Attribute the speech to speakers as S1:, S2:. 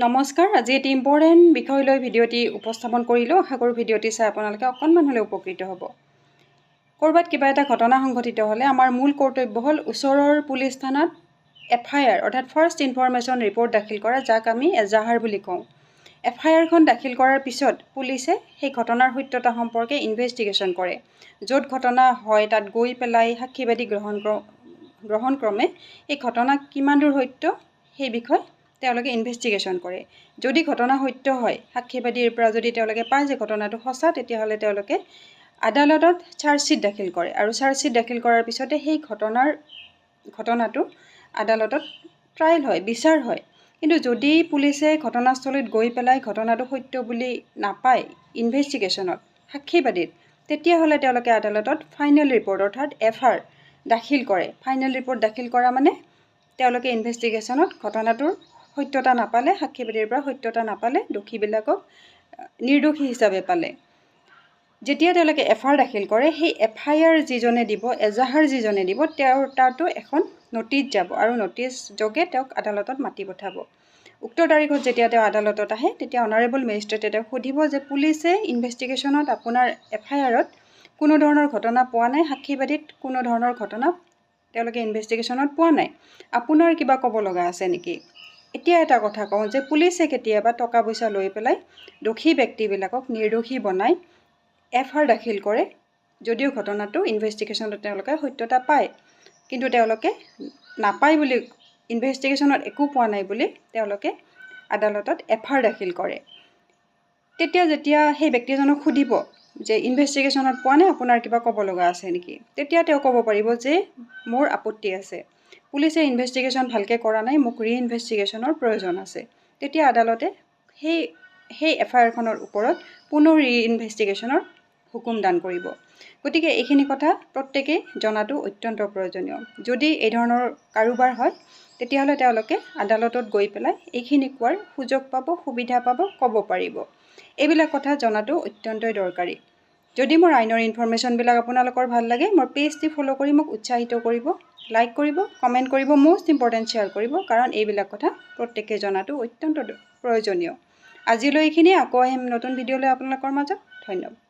S1: নমস্কাৰ, আজি এটি ইম্পৰ্টেণ্ট বিষয় লৈ ভিডিঅ'টি উপস্থাপন কৰিলোঁ। আশা কৰোঁ ভিডিঅ'টি চাই আপোনালোকে অকণমান হ'লেও উপকৃত হ'ব। ক'ৰবাত কিবা এটা ঘটনা সংঘটিত হ'লে আমাৰ মূল কৰ্তব্য হ'ল ওচৰৰ পুলিচ থানাত FIR অৰ্থাৎ ফাৰ্ষ্ট ইনফৰমেশ্যন ৰিপৰ্ট দাখিল কৰা, যাক আমি এজাহাৰ বুলি কওঁ। FIRখন দাখিল কৰাৰ পিছত পুলিচে সেই ঘটনাৰ সত্যতা সম্পৰ্কে ইনভেষ্টিগেশ্যন কৰে। য'ত ঘটনা হয় তাত গৈ পেলাই সাক্ষীবাদী গ্ৰহণ ক্ৰমে এই ঘটনা কিমান দূৰ সত্য সেই বিষয়ে তেওঁলোকে ইনভেষ্টিগেশ্যন কৰে। যদি ঘটনা সত্য হয়, সাক্ষীবাদীৰ পৰা যদি তেওঁলোকে পায় যে ঘটনাটো সঁচা, তেতিয়াহ'লে তেওঁলোকে আদালতত চাৰ্জশ্বিট দাখিল কৰে আৰু চাৰ্জশ্বিট দাখিল কৰাৰ পিছতে সেই ঘটনাটো আদালতত ট্ৰায়েল হয়, বিচাৰ হয়। কিন্তু যদি পুলিচে ঘটনাস্থলীত গৈ পেলাই ঘটনাটো সত্য বুলি নাপায় ইনভেষ্টিগেশ্যনত সাক্ষীবাদীত, তেতিয়াহ'লে তেওঁলোকে আদালতত ফাইনেল ৰিপৰ্ট অৰ্থাৎ FR দাখিল কৰে। ফাইনেল ৰিপৰ্ট দাখিল কৰা মানে তেওঁলোকে ইনভেষ্টিগেশ্যনত ঘটনাটোৰ সত্যতা নাপালে, সাক্ষীবাদীৰ পৰা সত্যতা নাপালে, দোষীবিলাকক নিৰ্দোষী হিচাপে পালে। যেতিয়া তেওঁলোকে FR দাখিল কৰে, সেই FIR যিজনে দিব, এজাহাৰ যিজনে দিব, তাতো এখন ন'টিচ যাব আৰু ন'টিচ যোগে তেওঁক আদালতত মাতি পঠাব। উক্ত তাৰিখত যেতিয়া তেওঁ আদালতত আহে, তেতিয়া অনাৰেবল মেজিষ্ট্ৰেটে তেওঁক সুধিব যে পুলিচে ইনভেষ্টিগেশ্যনত আপোনাৰ FIRত কোনো ধৰণৰ ঘটনা পোৱা নাই, সাক্ষীবাদীত কোনো ধৰণৰ ঘটনা তেওঁলোকে ইনভেষ্টিগেশ্যনত পোৱা নাই, আপোনাৰ কিবা ক'ব লগা আছে নেকি? এতিয়া এটা কথা কওঁ যে পুলিচে কেতিয়াবা টকা পইচা লৈ পেলাই দোষী ব্যক্তিবিলাকক নিৰ্দোষী বনাই FR দাখিল কৰে, যদিও ঘটনাটো ইনভেষ্টিগেশ্যনত তেওঁলোকে সত্যতা পায়, কিন্তু তেওঁলোকে নাপায় বুলি, ইনভেষ্টিগেশ্যনত একো পোৱা নাই বুলি তেওঁলোকে আদালতত FR দাখিল কৰে। যেতিয়া সেই ব্যক্তিজনক সুধিব যে ইনভেষ্টিগেশ্যনত পোৱা নাই, আপোনাৰ কিবা ক'ব লগা আছে নেকি, তেতিয়া তেওঁ ক'ব পাৰিব যে মোৰ আপত্তি আছে, পুলিচে ইনভেষ্টিগেশ্যন ভালকৈ কৰা নাই, মোক ৰিইনভেষ্টিগেশ্যনৰ প্ৰয়োজন আছে। তেতিয়া আদালতে সেই FIRখনৰ ওপৰত পুনৰ ৰিইনভেষ্টিগেশ্যনৰ হুকুম দান কৰিব। গতিকে এইখিনি কথা প্ৰত্যেকেই জনাটো অত্যন্ত প্ৰয়োজনীয়। যদি এই ধৰণৰ কাৰোবাৰ হয়, তেতিয়াহ'লে তেওঁলোকে আদালতত গৈ পেলাই এইখিনি কোৱাৰ সুযোগ পাব, সুবিধা পাব, ক'ব পাৰিব। এইবিলাক কথা জনাটো অত্যন্তই দৰকাৰী। যদি মোৰ আইনৰ ইনফৰমেশ্যনবিলাক আপোনালোকৰ ভাল লাগে, মোৰ পেজটি ফ'ল' কৰি মোক উৎসাহিত কৰিব, লাইক কৰিব, কমেণ্ট কৰিব, মষ্ট ইম্পৰ্টেণ্ট শ্বেয়াৰ কৰিব, কাৰণ এইবিলাক কথা প্ৰত্যেকে জনাটো অত্যন্ত প্ৰয়োজনীয়। আজিলৈ এইখিনিয়ে, আকৌ আহিম নতুন ভিডিঅ' লৈ আপোনালোকৰ মাজত। ধন্যবাদ।